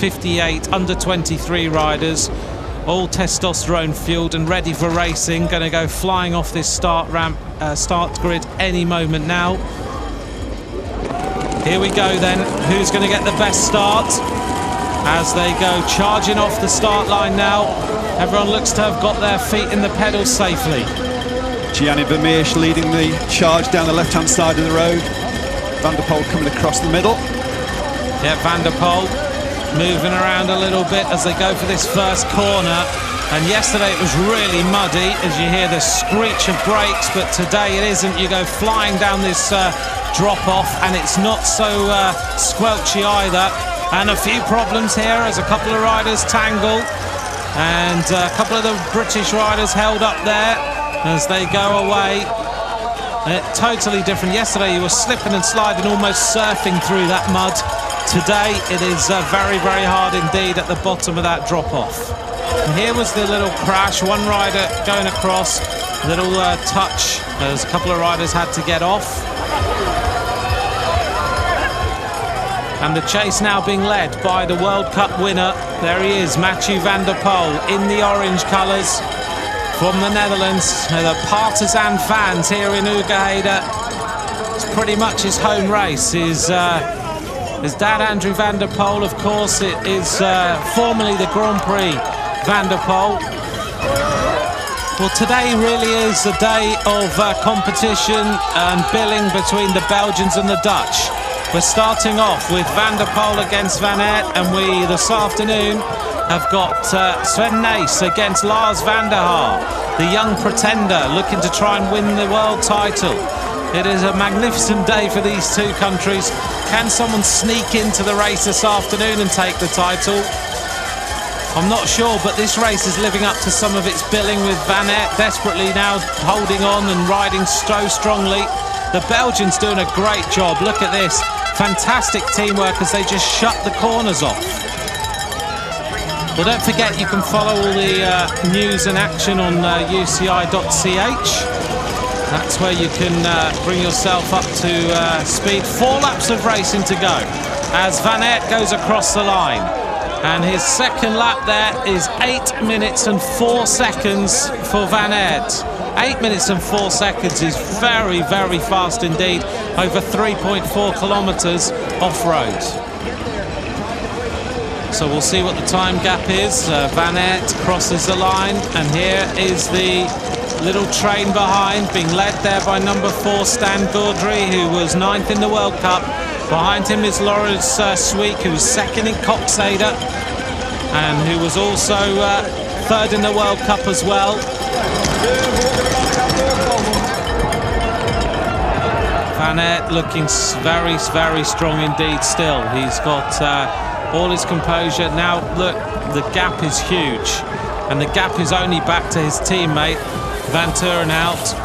58 under-23 riders, all testosterone fueled and ready for racing, going to go flying off this start grid any moment now. Here we go then. Who's going to get the best start? As they go charging off the start line now. Everyone looks to have got their feet in the pedals safely. Gianni Vermeersch leading the charge down the left-hand side of the road. Van der Poel coming across the middle. Yeah, Van der Poel moving around a little bit as they go for this first corner. And yesterday it was really muddy as you hear the screech of brakes, but today it isn't. You go flying down this drop-off and it's not so squelchy either. And a few problems here as a couple of riders tangled. And a couple of the British riders held up there as they go away. Totally different. Yesterday you were slipping and sliding, almost surfing through that mud. Today it is very, very hard indeed at the bottom of that drop-off. And here was the little crash. One rider going across, little touch as a couple of riders had to get off. And the chase now being led by the World Cup winner. There he is, Mathieu van der Poel in the orange colours from the Netherlands. The partisan fans here in Uegeda. It's pretty much his home race. His dad, Andrew van der Poel, of course, it is formerly the Grand Prix van der Poel. Well, today really is a day of competition and billing between the Belgians and the Dutch. We're starting off with Van der Poel against Van Aert, and we this afternoon have got Sven Nys against Lars van der Haar, the young pretender looking to try and win the world title. It is a magnificent day for these two countries. Can someone sneak into the race this afternoon and take the title? I'm not sure, but this race is living up to some of its billing, with Van Aert desperately now holding on and riding so strongly. The Belgians doing a great job. Look at this. Fantastic teamwork as they just shut the corners off. Well, don't forget you can follow all the news and action on uci.ch. That's where you can bring yourself up to speed. 4 laps of racing to go as Van Aert goes across the line. And his second lap there is 8 minutes and 4 seconds for Van Aert. 8 minutes and 4 seconds is very, very fast indeed. Over 3.4 kilometres off-road. So we'll see what the time gap is. Van Aert crosses the line, and here is the little train behind, being led there by number 4 Stan Gaudry, who was 9th in the World Cup. Behind him is Lawrence Sweeck, who was 2nd in Koksijde and who was also 3rd in the World Cup as well. Van Aert looking very, very strong indeed still. He's got all his composure. Now look, the gap is huge, and the gap is only back to his teammate VanTourenhout.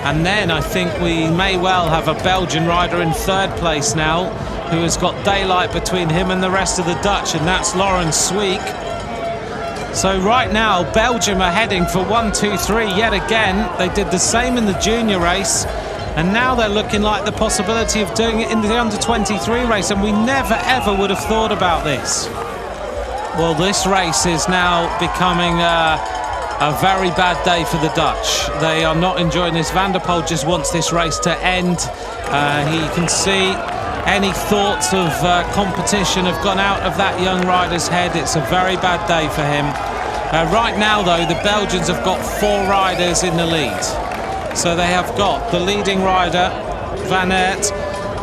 And then I think we may well have a Belgian rider in 3rd place now, who has got daylight between him and the rest of the Dutch, and that's Lawrence Sweeck. So right now Belgium are heading for 1, 2, 3 yet again. They did the same in the junior race, and now they're looking like the possibility of doing it in the under-23 race, and we never ever would have thought about this. Well, this race is now becoming a very bad day for the Dutch. They are not enjoying this. Van der Poel just wants this race to end. He can see any thoughts of competition have gone out of that young rider's head. It's a very bad day for him. Right now, though, the Belgians have got 4 riders in the lead. So they have got the leading rider, Van Aert,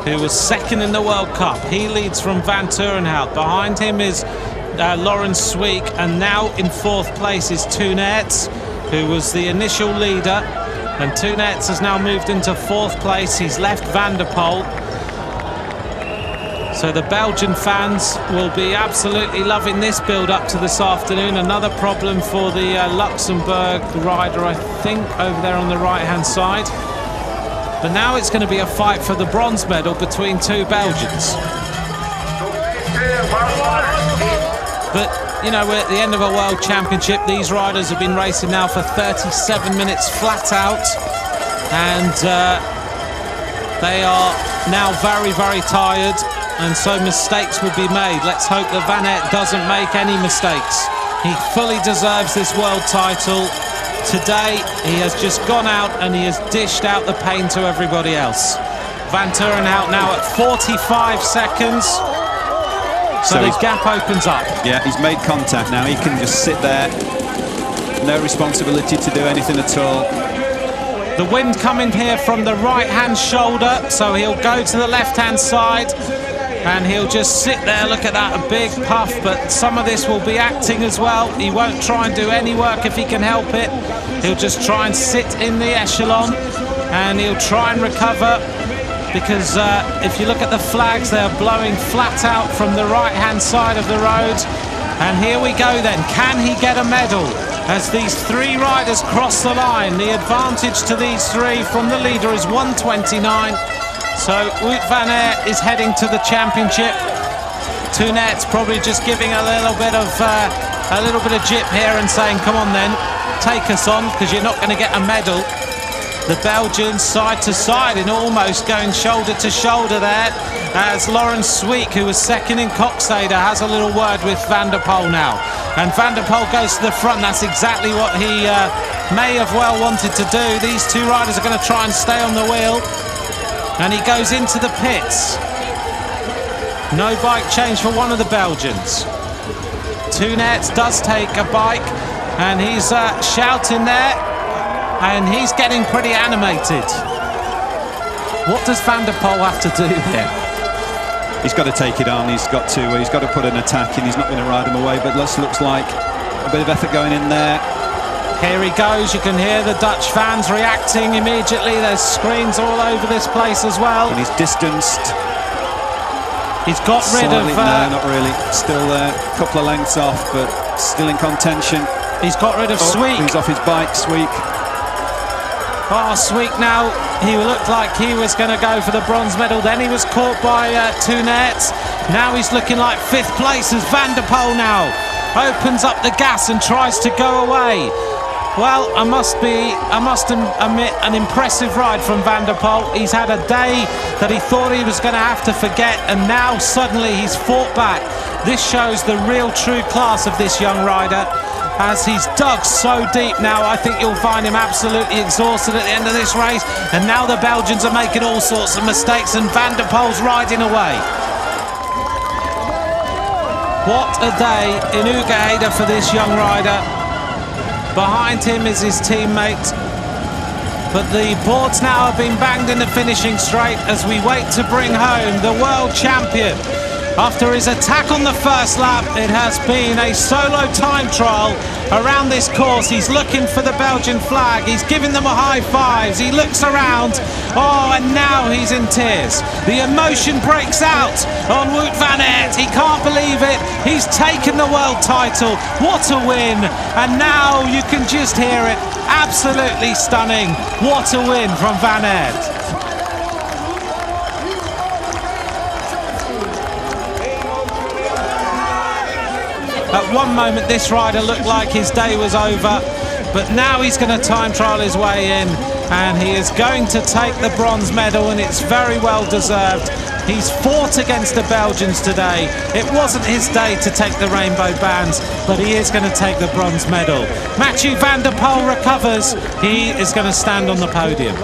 who was 2nd in the World Cup. He leads from VanTourenhout. Behind him is Lawrence Sweeck, and now in 4th place is T AERTS, who was the initial leader, and T AERTS has now moved into 4th place. He's left Van der Poel. So the Belgian fans will be absolutely loving this build up to this afternoon. Another problem for the Luxembourg rider, I think, over there on the right hand side. But now it's going to be a fight for the bronze medal between 2 Belgians. But, you know, we're at the end of a World Championship. These riders have been racing now for 37 minutes flat out. And they are now very, very tired. and so mistakes will be made. Let's hope that Van Aert doesn't make any mistakes. He fully deserves this world title. Today, he has just gone out and he has dished out the pain to everybody else. Vanthourenhout now at 45 seconds. So the gap opens up. Yeah, he's made contact now. He can just sit there. No responsibility to do anything at all. The wind coming here from the right-hand shoulder, so he'll go to the left-hand side and he'll just sit there. Look at that, a big puff, but some of this will be acting as well. He won't try and do any work if he can help it. He'll just try and sit in the echelon and he'll try and recover, because if you look at the flags, they're blowing flat out from the right-hand side of the road. And here we go then. Can he get a medal as these three riders cross the line? The advantage to these three from the leader is 129. So Wout van Aert is heading to the championship. Toonet's probably just giving a little bit of jip here and saying, come on then, take us on, because you're not going to get a medal. The Belgians side to side and almost going shoulder to shoulder there, as Laurens Sweeck, who was second in Coxade, has a little word with Van der Poel now. And Van der Poel goes to the front. That's exactly what he may have well wanted to do. These two riders are going to try and stay on the wheel. And he goes into the pits. No bike change for one of the Belgians. Toonet does take a bike and he's shouting there. And he's getting pretty animated. What does Van der Poel have to do here? He's got to take it on. He's got to put an attack in. He's not going to ride him away, but this looks like a bit of effort going in there. Here he goes. You can hear the Dutch fans reacting immediately. There's screens all over this place as well. And he's distanced. He's got rid of... No, not really. Still a couple of lengths off, but still in contention. He's got rid of Sweeck. He's off his bike, Sweeck. Oh, Sweeck now, he looked like he was going to go for the bronze medal. Then he was caught by Toonet. Now he's looking like fifth place as Van der Poel now opens up the gas and tries to go away. Well, I must admit, an impressive ride from Van der Poel. He's had a day that he thought he was going to have to forget, and now suddenly he's fought back. This shows the real true class of this young rider. As he's dug so deep now, I think you'll find him absolutely exhausted at the end of this race. And now the Belgians are making all sorts of mistakes and Van der Poel's riding away. What a day in Ugaida for this young rider. Behind him is his teammate. But the boards now have been banged in the finishing straight as we wait to bring home the world champion. After his attack on the first lap, it has been a solo time trial around this course. He's looking for the Belgian flag. He's giving them a high fives. He looks around. Oh, and now he's in tears. The emotion breaks out on Wout van Aert. He can't believe it. He's taken the world title. What a win. And now you can just hear it. Absolutely stunning. What a win from Van Aert. At one moment this rider looked like his day was over, but now he's going to time trial his way in and he is going to take the bronze medal, and it's very well deserved. He's fought against the Belgians today. It wasn't his day to take the rainbow bands, but he is going to take the bronze medal. Mathieu van der Poel recovers. He is going to stand on the podium.